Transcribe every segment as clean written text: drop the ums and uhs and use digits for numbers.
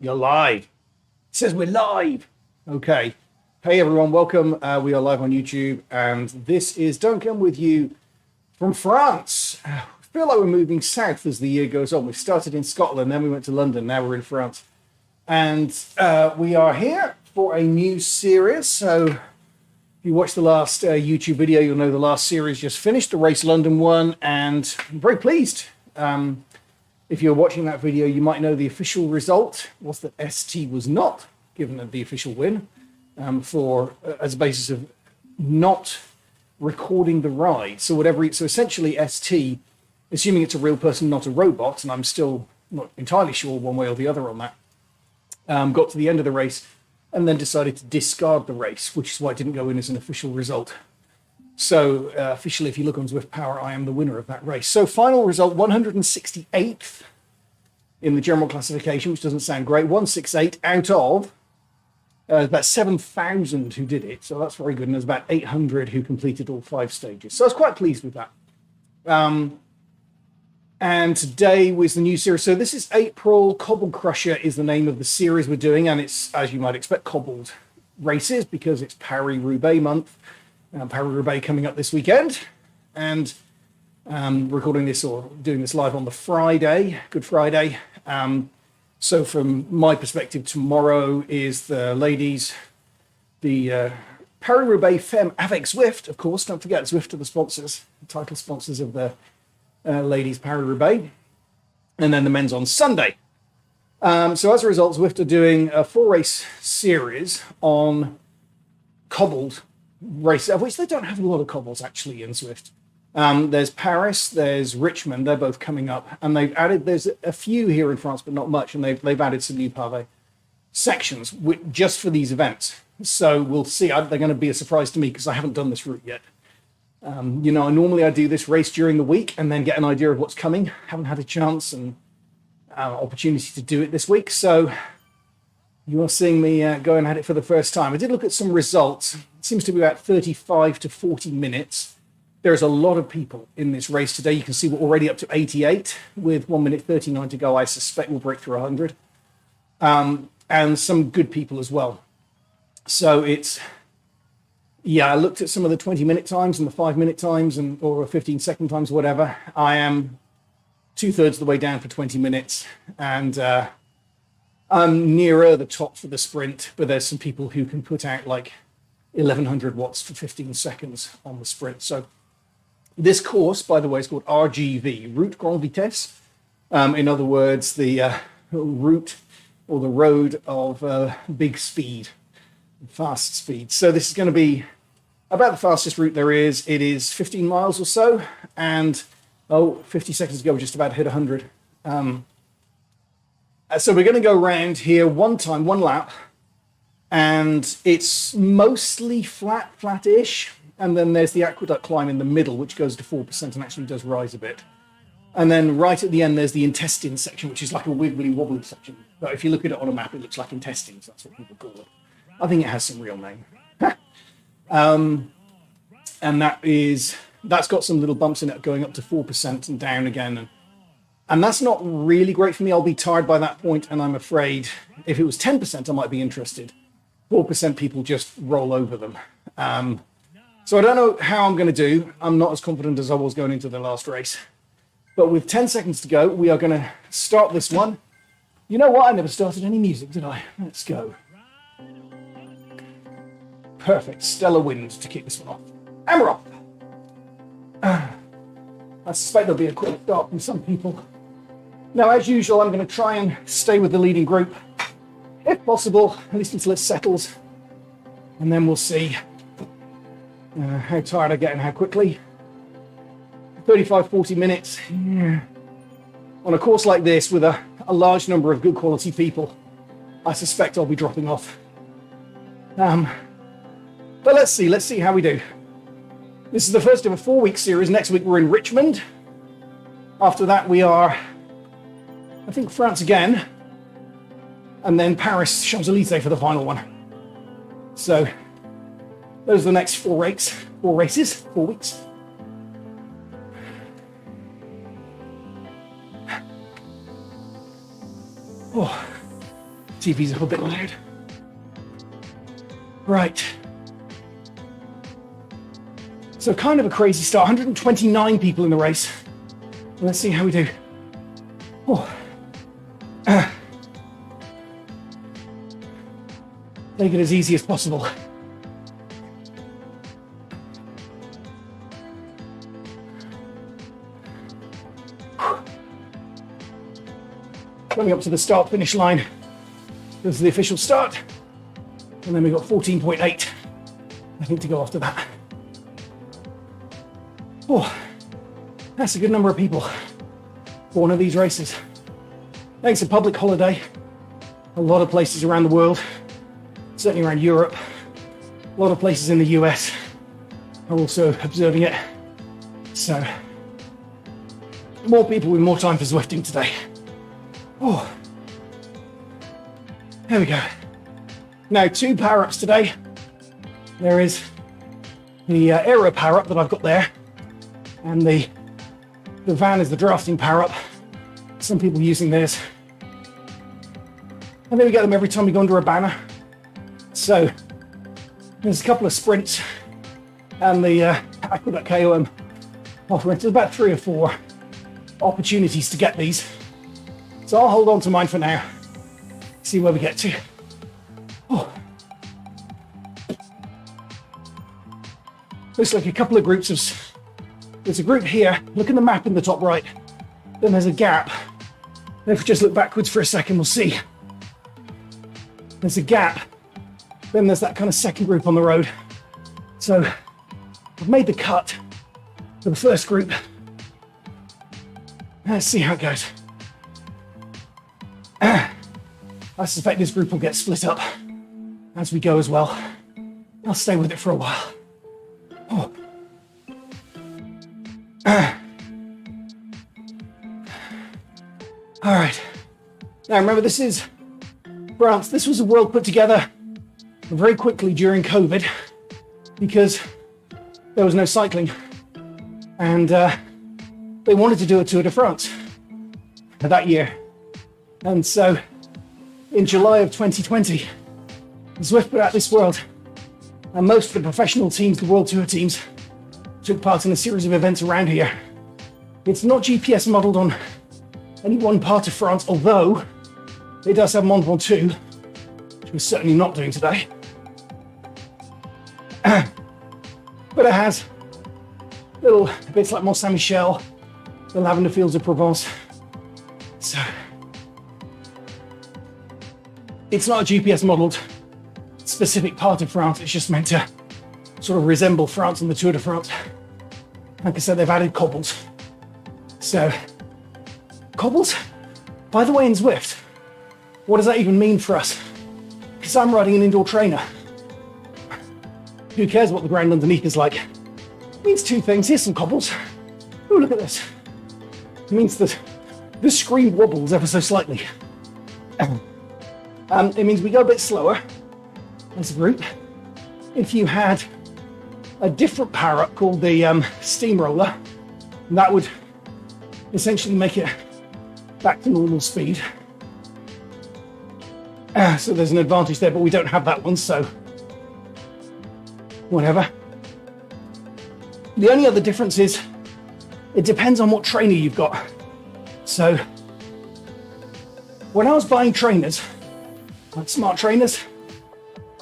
You're live. It says we're live. Okay. Hey everyone, welcome. We are live on YouTube, and this is Duncan with you from France. I feel like we're moving south as the year goes on. We started in Scotland, then we went to London, now we're in France. And we are here for a new series. So if you watched the last YouTube video, you'll know the last series just finished, the Race London one, and I'm very pleased. If you're watching that video, you might know the official result was that ST was not given the official win as a basis of not recording the ride. So essentially ST, assuming it's a real person, not a robot, and I'm still not entirely sure one way or the other on that, got to the end of the race and then decided to discard the race, which is why it didn't go in as an official result. So officially, if you look on Zwift Power, I am the winner of that race. So final result, 168th in the general classification, which doesn't sound great. 168 out of about 7,000 who did it. So that's very good. And there's about 800 who completed all 5 stages. So I was quite pleased with that. And today was the new series. So this is April. Cobble Crusher is the name of the series we're doing. And it's, as you might expect, cobbled races because it's Paris-Roubaix month. Paris-Roubaix coming up this weekend, and recording this or doing this live on the Friday, Good Friday. So from my perspective, tomorrow is the ladies, the Paris-Roubaix Femme avec Zwift, of course. Don't forget, Zwift are the sponsors, the title sponsors of the ladies Paris-Roubaix, and then the men's on Sunday. So as a result, Zwift are doing a 4-race series on cobbled race, of which they don't have a lot of cobbles actually in Zwift. There's Paris, there's Richmond, they're both coming up, and they've added, there's a few here in France, but not much, and they've added some new pavé sections just for these events. So we'll see. They're going to be a surprise to me because I haven't done this route yet. Normally I do this race during the week and then get an idea of what's coming. Haven't had a chance and opportunity to do it this week, so you are seeing me going at it for the first time. I did look at some results. It seems to be about 35 to 40 minutes. There's a lot of people in this race today. You can see we're already up to 88 with 1 minute 39 to go. I suspect we'll break through 100. And some good people as well. So I looked at some of the 20-minute times and the 5-minute times or 15-second times, whatever. I am 2/3 of the way down for 20 minutes. And I'm nearer the top for the sprint, but there's some people who can put out like 1100 watts for 15 seconds on the sprint. So this course, by the way, is called RGV, Route Grande Vitesse. In other words, the route or the road of big speed, fast speed. So this is going to be about the fastest route there is. It is 15 miles or so, and 50 seconds ago we just about hit 100. So we're going to go around here one lap, and it's mostly flat-ish, and then there's the aqueduct climb in the middle, which goes to 4% and actually does rise a bit. And then right at the end, there's the intestine section, which is like a wibbly-wobbly section. But if you look at it on a map, it looks like intestines. That's what people call it. I think it has some real name. And that's got some little bumps in it going up to 4% and down again. And that's not really great for me. I'll be tired by that point, and I'm afraid if it was 10%, I might be interested. 4% people just roll over them. So I don't know how I'm going to do. I'm not as confident as I was going into the last race. But with 10 seconds to go, we are going to start this one. You know what? I never started any music, did I? Let's go. Perfect. Stellar wind to kick this one off. And we're off. I suspect there'll be a quick start from some people. Now, as usual, I'm going to try and stay with the leading group, if possible, at least until it settles. And then we'll see how tired I get and how quickly. 35, 40 minutes. Yeah. On a course like this, with a large number of good quality people, I suspect I'll be dropping off. But let's see how we do. This is the first of a 4-week series. Next week we're in Richmond. After that we are, I think, France again. And then Paris, Champs-Élysées for the final one. So those are the next 4 races, 4 weeks. Oh, TV's up a bit loud. Right. So kind of a crazy start. 129 people in the race. Let's see how we do. Oh. Take it as easy as possible. Coming up to the start-finish line. This is the official start. And then we've got 14.8, I think, to go after that. Oh, that's a good number of people for one of these races. Thanks to public holiday, a lot of places around the world, certainly around Europe, a lot of places in the US are also observing it. So, more people with more time for Zwifting today. Oh, there we go. Now, 2 power-ups today. There is the aero power-up that I've got there, and the van is the drafting power-up. Some people using theirs. And then we get them every time we go under a banner. So there's a couple of sprints, and the Aqueduct KOM offering. There's about 3 or 4 opportunities to get these. So I'll hold on to mine for now. See where we get to. Oh. Looks like a couple of groups of... There's a group here. Look at the map in the top right. Then there's a gap. If we just look backwards for a second, we'll see. There's a gap. Then there's that kind of second group on the road. So I've made the cut for the first group. Let's see how it goes. I suspect this group will get split up as we go as well. I'll stay with it for a while. Oh. All right. Now remember, this is France. This was a world put together very quickly during COVID because there was no cycling. And they wanted to do a Tour de France that year. And so in July of 2020, Zwift put out this world. And most of the professional teams, the World Tour teams, took part in a series of events around here. It's not GPS modeled on any one part of France, although it does have Mont Ventoux, which we're certainly not doing today. But it has little bits like Mont Saint-Michel, the lavender fields of Provence. So it's not a GPS modeled specific part of France. It's just meant to sort of resemble France and the Tour de France. Like I said, they've added cobbles. So, cobbles? By the way, in Zwift, what does that even mean for us? Because I'm riding an indoor trainer. Who cares what the ground underneath is like? It means 2 things. Here's some cobbles. Oh, look at this. It means that the screen wobbles ever so slightly. It means we go a bit slower as a group. If you had a different power-up called the steamroller, that would essentially make it back to normal speed. So there's an advantage there, but we don't have that one, so whatever. The only other difference is it depends on what trainer you've got. So when I was buying trainers, like smart trainers,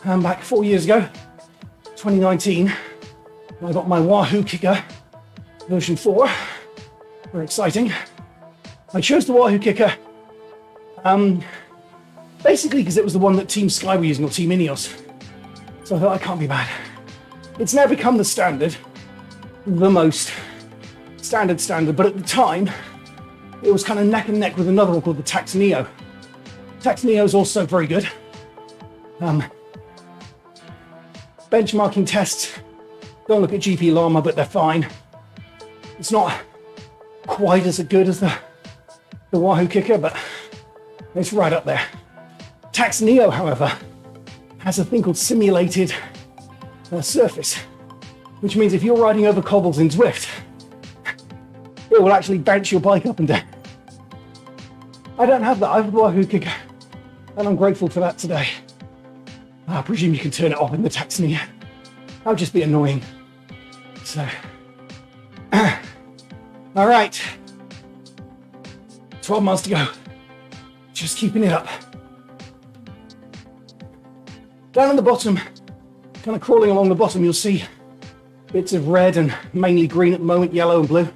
back 4 years ago, 2019, I got my Wahoo Kicker version 4. Very exciting. I chose the Wahoo Kicker basically because it was the one that Team Sky were using, or Team Ineos. So I thought, I can't be bad. It's now become the standard, the most standard, but at the time, it was kind of neck and neck with another one called the Tax Neo. Tax Neo is also very good. Benchmarking tests, don't look at GP Llama, but they're fine. It's not quite as good as the Wahoo Kicker, but it's right up there. Tax Neo, however, has a thing called simulated surface, which means if you're riding over cobbles in Zwift, it will actually bounce your bike up and down. I don't have that. I have the Wahoo Kicker And I'm grateful for that today. I presume you can turn it off in the taxi. That would just be annoying. So, all right. 12 miles to go. Just keeping it up. Down on the bottom, kind of crawling along the bottom, you'll see bits of red and mainly green at the moment, yellow and blue.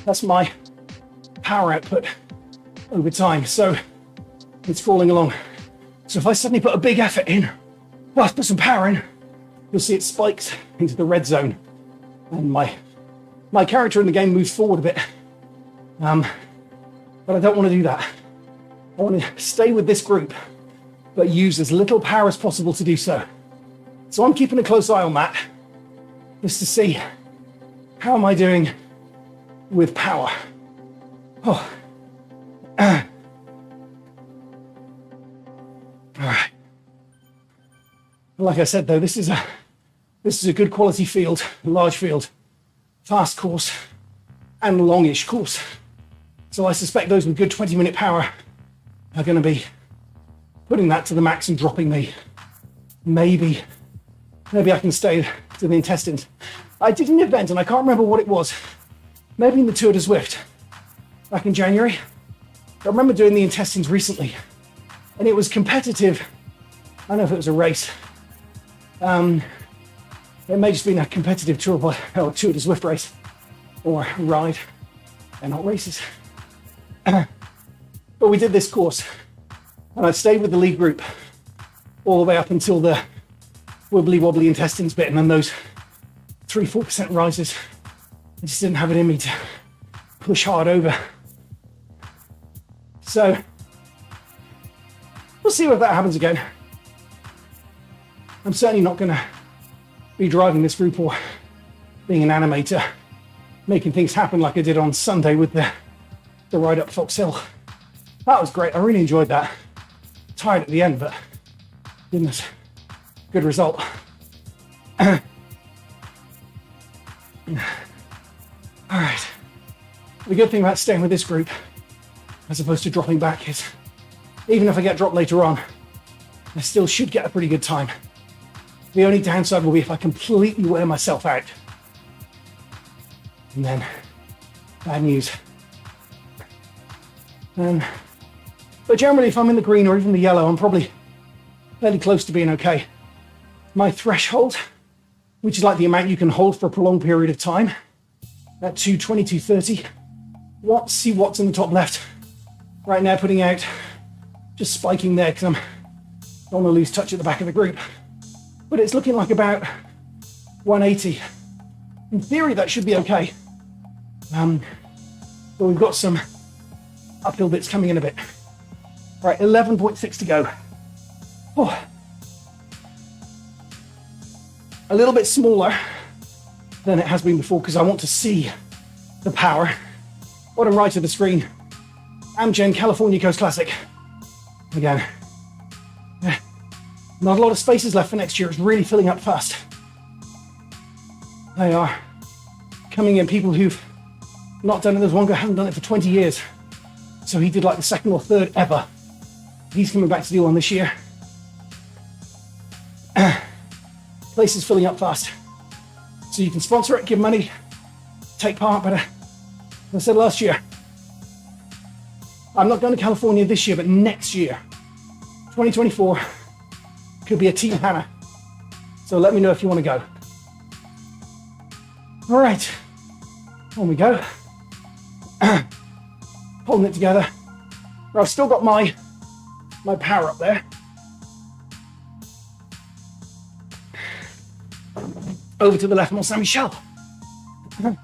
That's my power output over time. So it's crawling along. So if I suddenly put a big effort in, well, I put some power in, you'll see it spikes into the red zone. And my character in the game moves forward a bit. But I don't want to do that. I want to stay with this group, but use as little power as possible to do so. So I'm keeping a close eye on that, just to see how am I doing with power. Oh. All right. Like I said, though, this is a good quality field, a large field, fast course, and longish course. So I suspect those with good 20-minute power are going to be putting that to the max and dropping me. Maybe I can stay to the intestines. I did an event, and I can't remember what it was. Maybe in the Tour de Zwift, back in January. I remember doing the intestines recently, and it was competitive. I don't know if it was a race. It may just been a competitive Tour de Zwift race or ride. They're not races. But we did this course, and I stayed with the lead group all the way up until the wibbly wobbly intestines bit, and then those 3-4% rises. I just didn't have it in me to push hard over. So we'll see if that happens again. I'm certainly not going to be driving this group or being an animator, making things happen like I did on Sunday with the ride up Fox Hill. That was great. I really enjoyed that. Tired at the end, but goodness, good result. All right. The good thing about staying with this group, as opposed to dropping back, is even if I get dropped later on, I still should get a pretty good time. The only downside will be if I completely wear myself out. And then, bad news. But generally, if I'm in the green or even the yellow, I'm probably fairly close to being okay. My threshold, which is like the amount you can hold for a prolonged period of time, at 220, 230 watts. See watts in the top left. Right now, putting out, just spiking there because I don't want to lose touch at the back of the group. But it's looking like about 180. In theory, that should be okay. But we've got some uphill bits coming in a bit. Right, 11.6 to go. Oh. A little bit smaller than it has been before because I want to see the power. Bottom right of the screen, Amgen California Coast Classic. Again, not a lot of spaces left for next year. It's really filling up fast. They are coming in people who've not done it. There's one guy who hasn't done it for 20 years. So he did like the second or third ever. He's coming back to do one this year. Place is filling up fast. So you can sponsor it, give money, take part, but as I said last year, I'm not going to California this year, but next year, 2024, could be a Team Hannah. So let me know if you want to go. All right, on we go. Holding it together. I've still got my power up there. Over to the left, Mont Saint-Michel. Oh,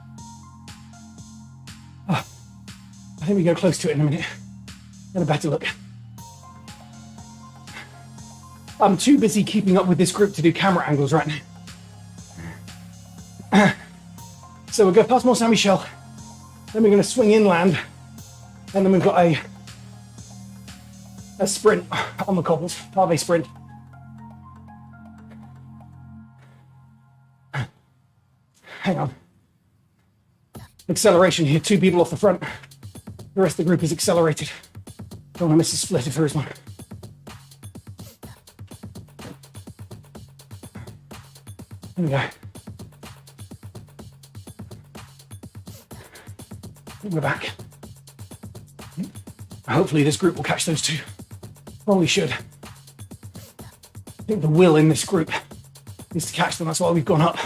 I think we go close to it in a minute. Get a better look. I'm too busy keeping up with this group to do camera angles right now. So we'll go past Mont Saint-Michel. Then we're going to swing inland. And then we've got a sprint on the cobbles, pave sprint. Hang on. Acceleration here, 2 people off the front. The rest of the group is accelerated. Don't want to miss a split if there is one. There we go. We're back. Hopefully this group will catch those two. Probably should. I think the will in this group is to catch them. That's why we've gone up.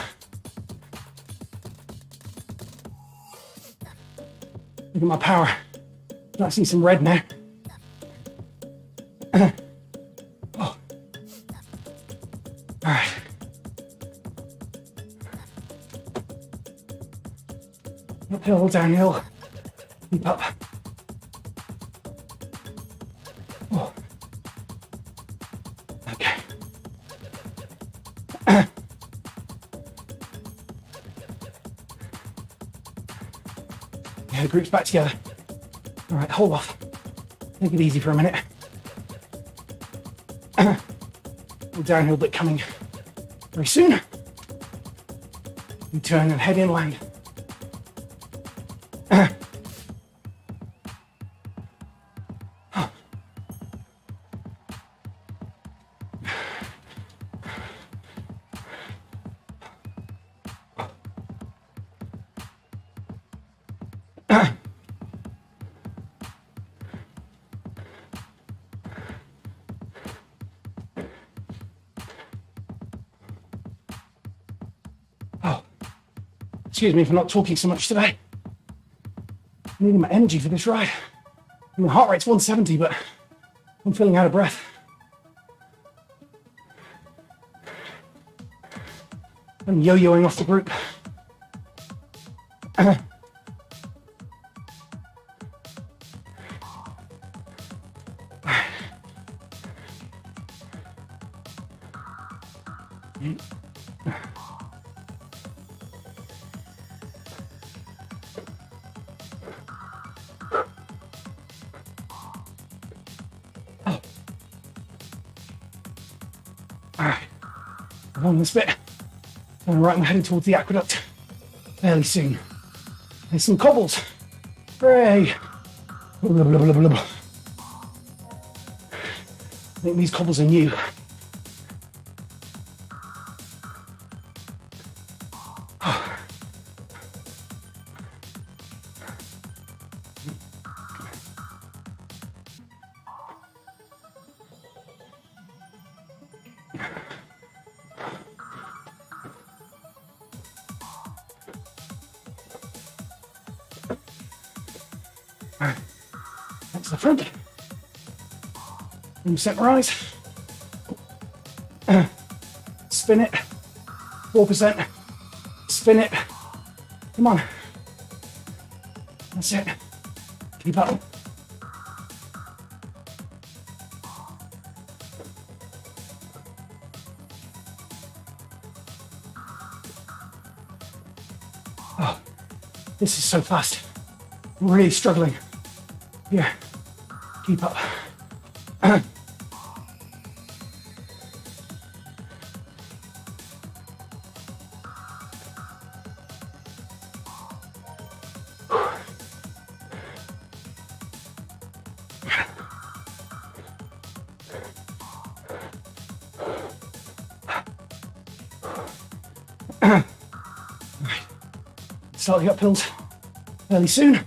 Look at my power. I see some red now. Oh. All right. Uphill, downhill. Keep up. Oh. Okay. Yeah, the group's back together. All right, hold off. Take it easy for a minute. Little downhill bit coming very soon. You turn and head inland. Excuse me for not talking so much today. I'm needing my energy for this ride. My heart rate's 170, but I'm feeling out of breath. I'm yo-yoing off the group. On this bit, and right, I'm heading towards the aqueduct fairly soon. There's some cobbles. Hooray! Blah, blah, blah, blah, blah. I think these cobbles are new. That's the front. 1% rise. Spin it. 4%. Spin it. Come on. That's it. Keep up. Oh, this is so fast. I'm really struggling. Here, keep up. Start the uphills fairly soon.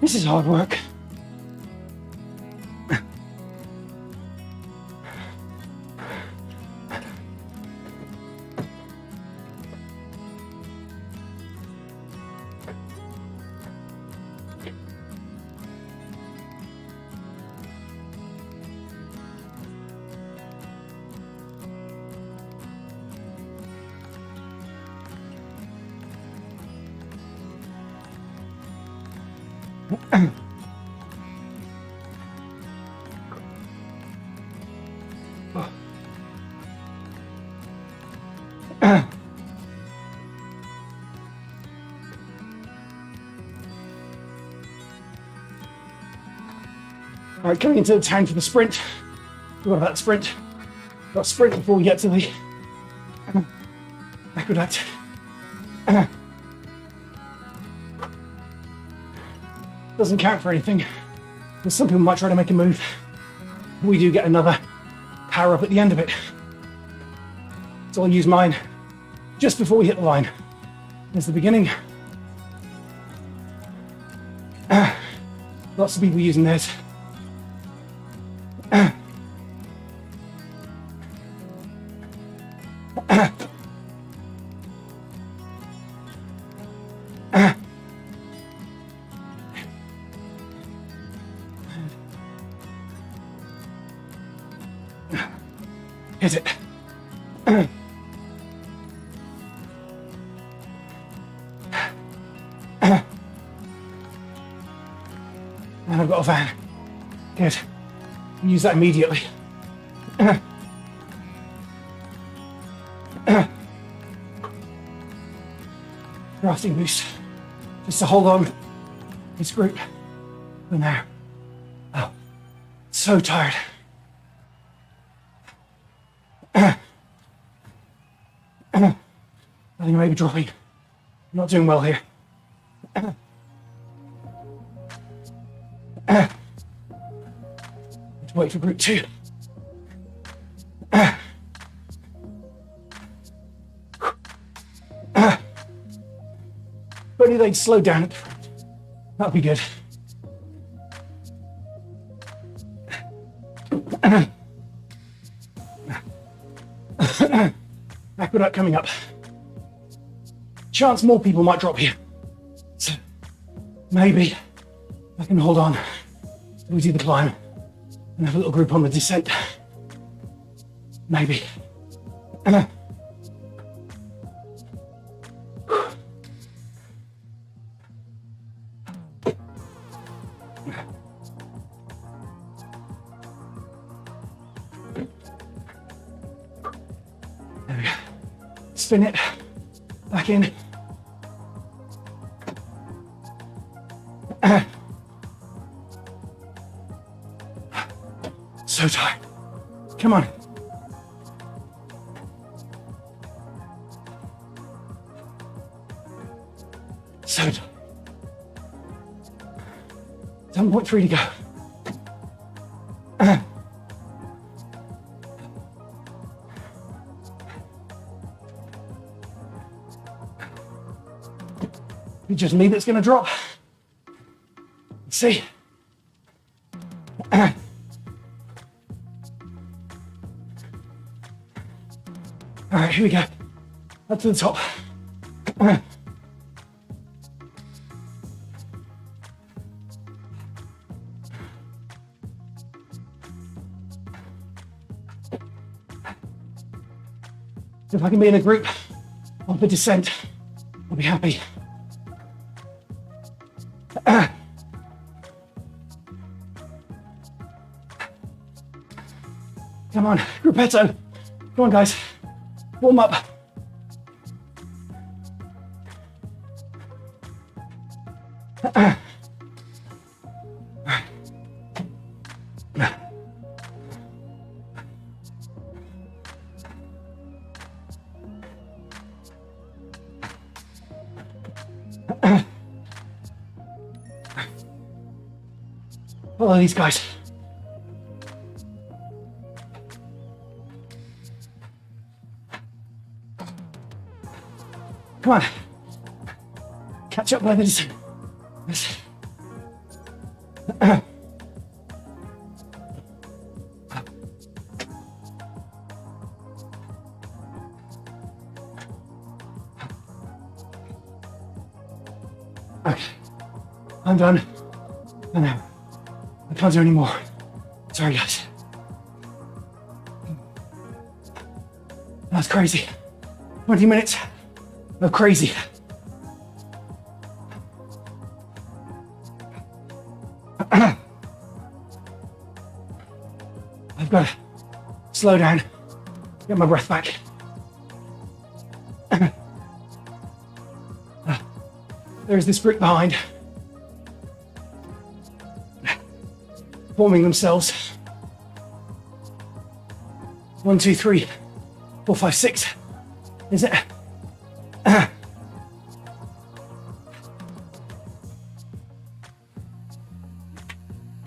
This is hard work. All right, coming into the town for the sprint. What about the sprint? Got to sprint before we get to the aqueduct. Doesn't count for anything, because some people might try to make a move. We do get another power up at the end of it. So I'll use mine just before we hit the line. There's the beginning. Lots of people using theirs. Hit it. And I've got a van. Good. Use that immediately. Rafting boost. Just to hold on this group for now. Oh, so tired. I think I may be dropping. I'm not doing well here. Wait for group 2. If only they'd slow down at the front. That'd be good. Aqueduct coming up. Chance more people might drop here. So maybe I can hold on till we do the climb and have a little group on the descent. Maybe. There we go. Spin it back in. So tired. Come on. So tired. 7.3 to go. It's just me that's going to drop. Let's see. All right, here we go. Up to the top. If I can be in a group on the descent, I'll be happy. Come on, gruppetto. Come on, guys. Warm up. Follow these guys. Come on. Catch up by the descent. Yes. Okay. I'm done. I know. I can't do any more. Sorry, guys. That's crazy. 20 minutes of crazy. I've got to slow down, get my breath back. There's this group behind, forming themselves. 1, 2, 3, 4, 5, 6. Is it?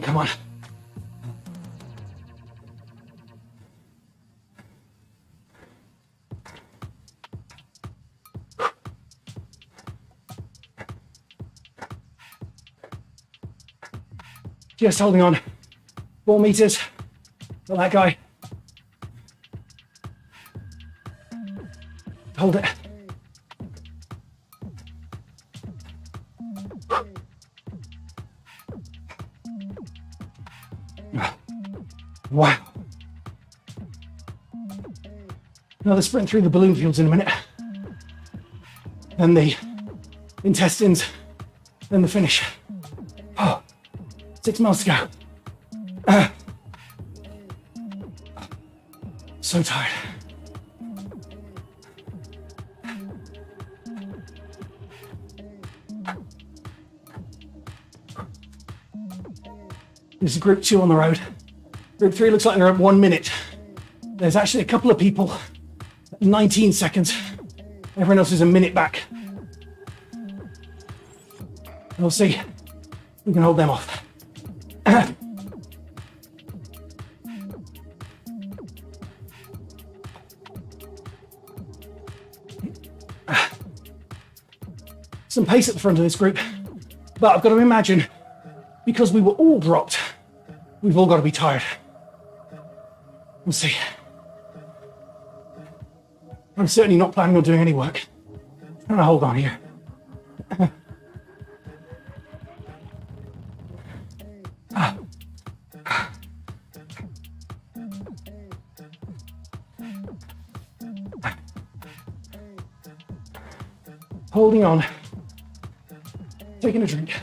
Come on. Just holding on. 4 meters. Got that guy. Hold it. Wow. Another sprint through the balloon fields in a minute. Then the intestines, then the finish. Oh, 6 miles to go. So tired. This is group 2 on the road. Group 3 looks like they're at 1 minute. There's actually a couple of people at 19 seconds. Everyone else is a minute back. We'll see if we can hold them off. Some pace at the front of this group, but I've got to imagine, because we were all dropped, we've all got to be tired. We'll see. I'm certainly not planning on doing any work. I'm going to hold on here. Holding on. Taking a drink.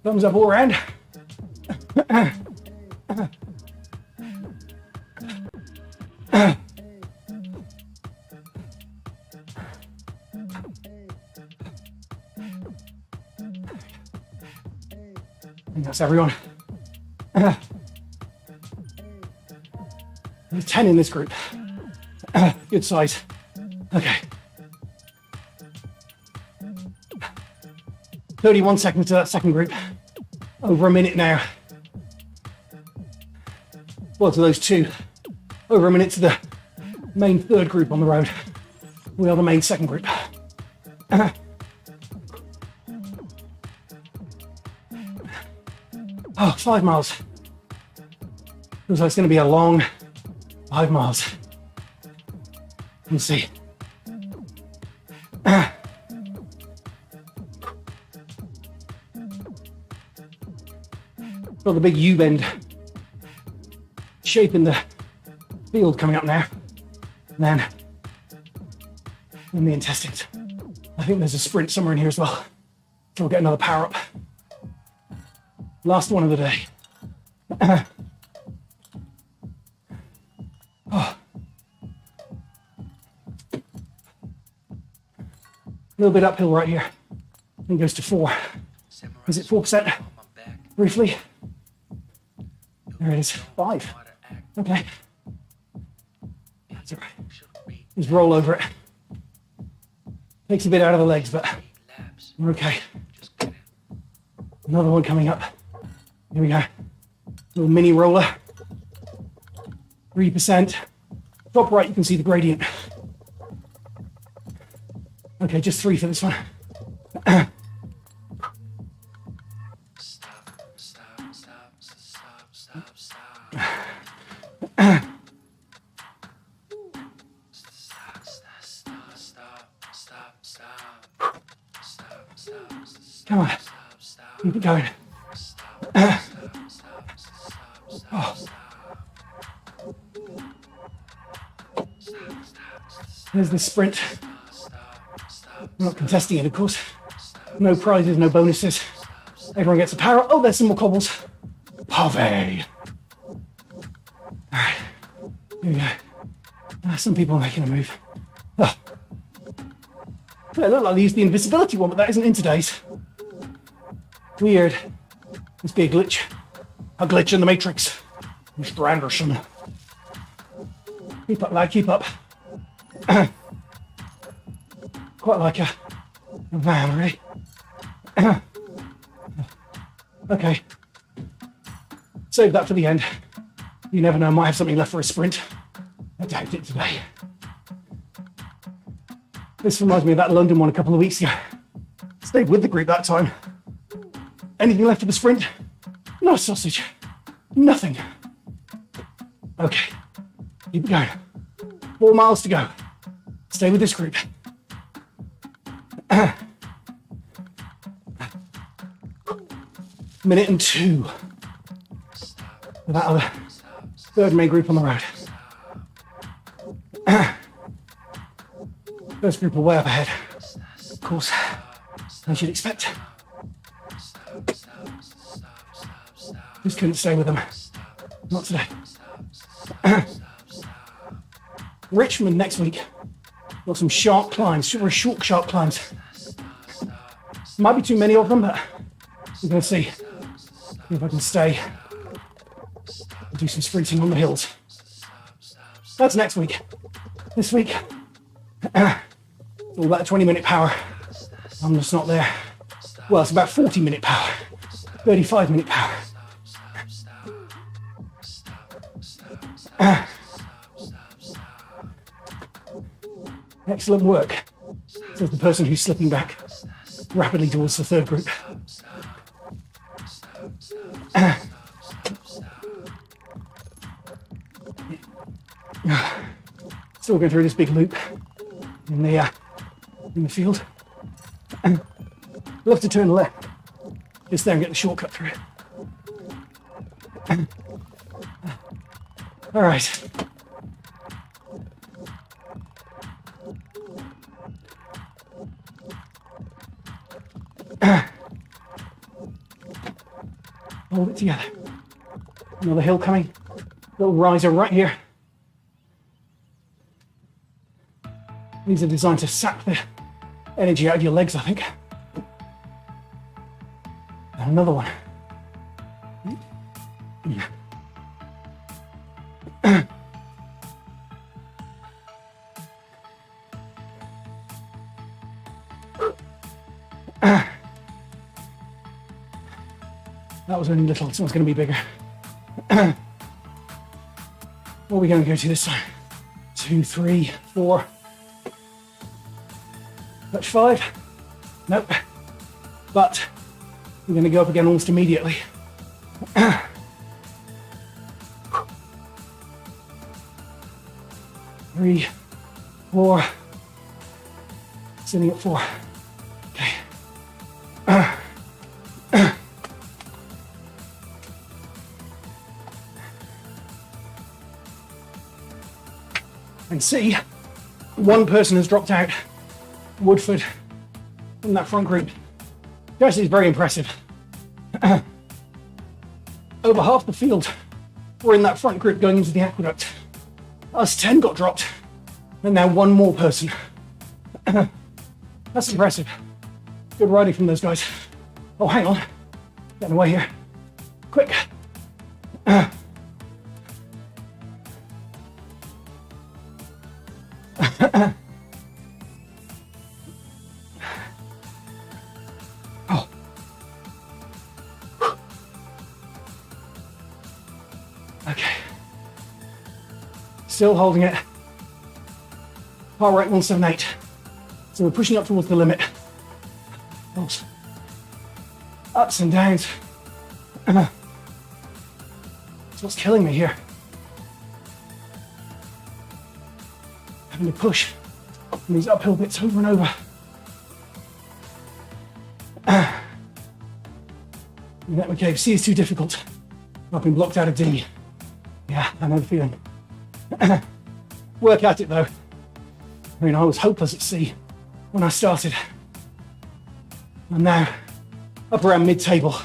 Thumbs up all around. I think that's everyone. There's 10 in this group. Good size. Okay. 31 seconds to that second group. Over a minute now. Well, to those 2. Over a minute to the main third group on the road. We are the main second group. Oh, 5 miles. Looks like it's going to be a long 5 miles. We'll see. Got the big U-bend shape in the field coming up now. And then the intestines. I think there's a sprint somewhere in here as well. So we'll get another power up. Last one of the day. Oh. A little bit uphill right here. I think it goes to 4. Is it 4%? Briefly. There it is. 5. Okay. That's all right. Just roll over it. Takes a bit out of the legs, but we're okay. Another one coming up. Here we go. Little mini roller. 3%. Top right, you can see the gradient. Okay, just 3 for this one. Come on. Keep it going. Oh. There's this sprint. I'm not contesting it, of course. No prizes, no bonuses. Everyone gets a power. Oh, there's some more cobbles. Pave. All right, here we go. Some people are making a move. Oh. They look like they used the invisibility one, but that isn't in today's. Weird. Must be a glitch. A glitch in the matrix. Mr. Anderson. Keep up, lad, keep up. Quite like a van, really. Okay. Save that for the end. You never know, I might have something left for a sprint. I doubt it today. This reminds me of that London one a couple of weeks ago. Stayed with the group that time. Anything left for the sprint? No sausage. Nothing. Okay. Keep it going. 4 miles to go. Stay with this group. Minute and 2. For that other third main group on the road. First group are way up ahead. Of course, as you'd expect. Just couldn't stay with them. Not today. Richmond next week. Got some sharp climbs, very short, sharp climbs. Might be too many of them, but we're going to see if I can stay and do some sprinting on the hills. That's next week. This week, it's all about 20-minute power. I'm just not there. Well, it's about 40-minute power, 35-minute power. Excellent work, says the person who's slipping back rapidly towards the third group. Still going through this big loop in the field. We'll have to turn left just there and get the shortcut through it. All right. Hold it together. Another hill coming. Little riser right here. These are designed to sap the energy out of your legs, I think. And another one. That was only little, this one's going to be bigger. What are we going to go to this time? 2, 3, 4. Touch 5? Nope. But we're going to go up again almost immediately. 3, 4. Sitting at 4. Okay. And see, one person has dropped out. Woodford from that front group. Actually, it's very impressive. Over half the field were in that front group going into the aqueduct. Us 10 got dropped, and now one more person. That's impressive. Good riding from those guys. Oh, hang on. Getting away here. Quick. Oh. Okay. Still holding it. Heart rate 178. So we're pushing up towards the limit. Oops. Ups and downs. That's what's killing me here. Having to push in these uphill bits over and over. That McRae-Spencer is too difficult. I've been blocked out of D. Yeah, I know the feeling. Work at it though. I mean, I was hopeless at sea when I started. I'm now up around mid-table,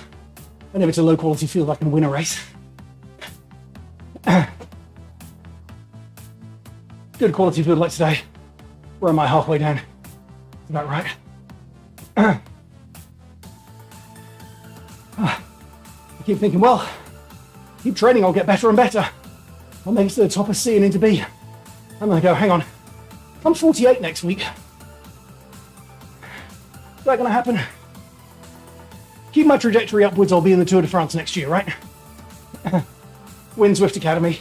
and if it's a low-quality field, I can win a race. Good quality field like today. Where am I? Halfway down? Is that right? I keep thinking, well, keep training, I'll get better and better. I'll make it to the top of C and into B. And I go, hang on, I'm 48 next week. Is that going to happen? Keep my trajectory upwards, I'll be in the Tour de France next year, right? Win Zwift Academy.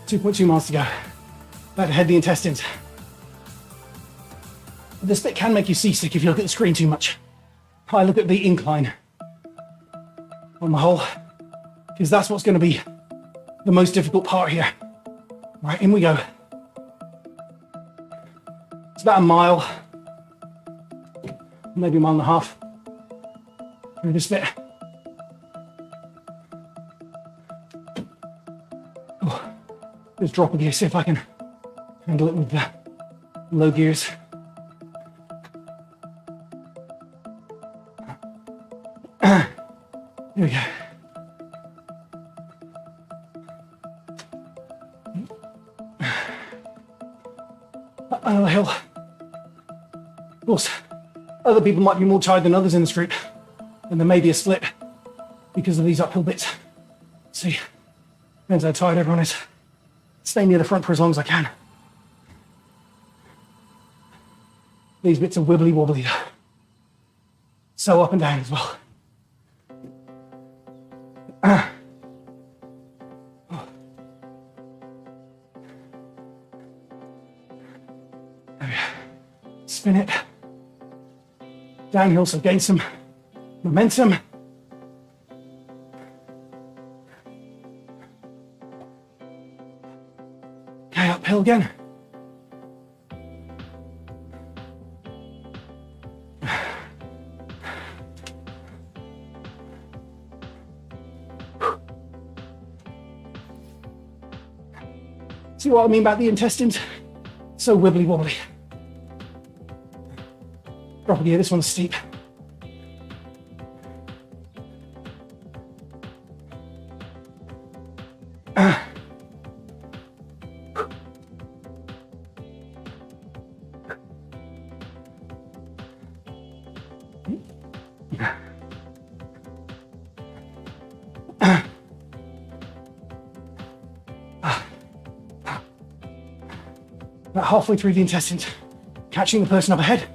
2.2 miles to go. About to head the intestines. This bit can make you seasick if you look at the screen too much. I look at the incline on the whole, because that's what's going to be the most difficult part here. Right, in we go. It's about a mile, maybe a mile and a half through this bit. Oh, just drop a gear, see if I can handle it with the low gears. Here we go. Up another hill. Of course, other people might be more tired than others in this group, and there may be a split because of these uphill bits. See, depends how tired everyone is. Stay near the front for as long as I can. These bits are wibbly wobbly though. So up and down as well. Spin it. Downhill, so gain some momentum. Okay, uphill again. See what I mean about the intestines? So wibbly wobbly. Drop a gear, this one's steep. About halfway through the intestines, catching the person up ahead.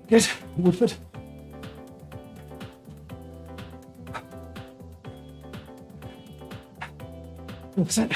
Good, Woodford. %.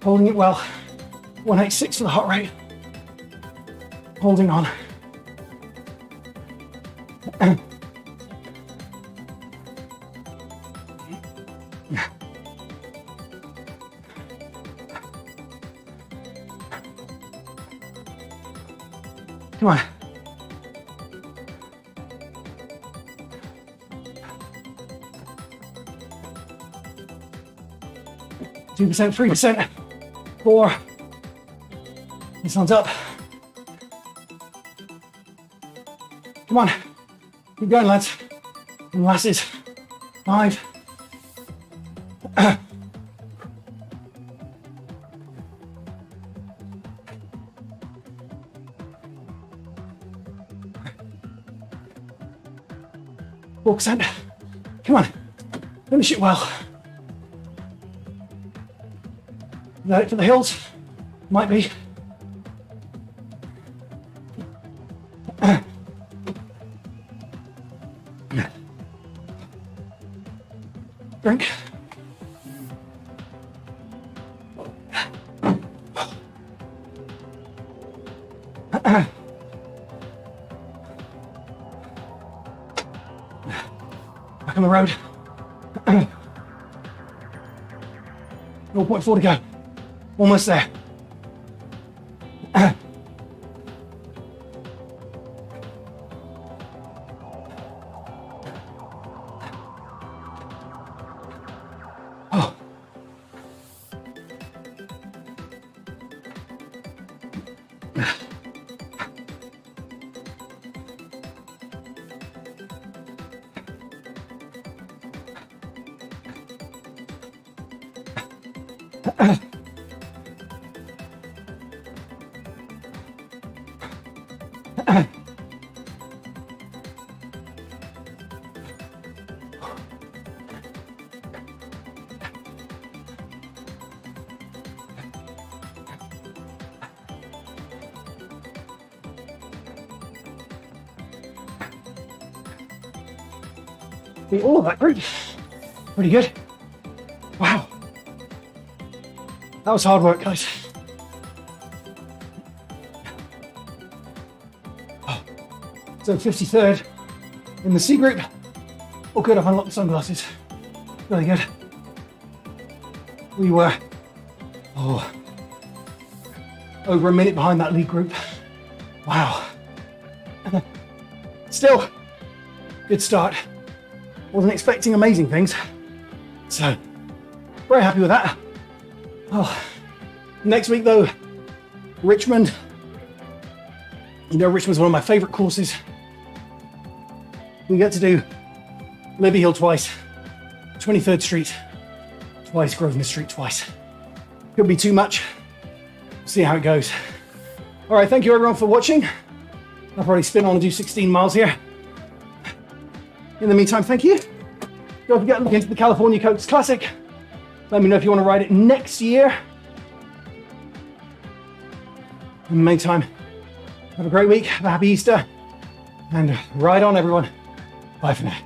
Holding it well. 186 for the heart rate. Holding on. Come on. Two %, 3%, 4. This one's up. Come on. Keep going, lads and lasses. 5. 4%. Come on. Finish it well. Is that it for the hills? Might be. Drink. Back on the road. 0.4 to go. Almost there. Oh. Beat all of that group. Pretty good. Wow. That was hard work, guys. Oh. So 53rd in the C group. Oh good, I've unlocked the sunglasses. Really good. We were over a minute behind that lead group. Wow. Still, good start. Wasn't expecting amazing things. So, very happy with that. Oh, next week though, Richmond. You know, Richmond's one of my favorite courses. We get to do Libby Hill twice, 23rd Street twice, Grosvenor Street twice. Could be too much. See how it goes. All right, thank you everyone for watching. I'll probably spin on and do 16 miles here. In the meantime, thank you. Don't forget to look into the California Coast Classic. Let me know if you want to ride it next year. In the meantime, have a great week, have a happy Easter, and ride on everyone. Bye for now.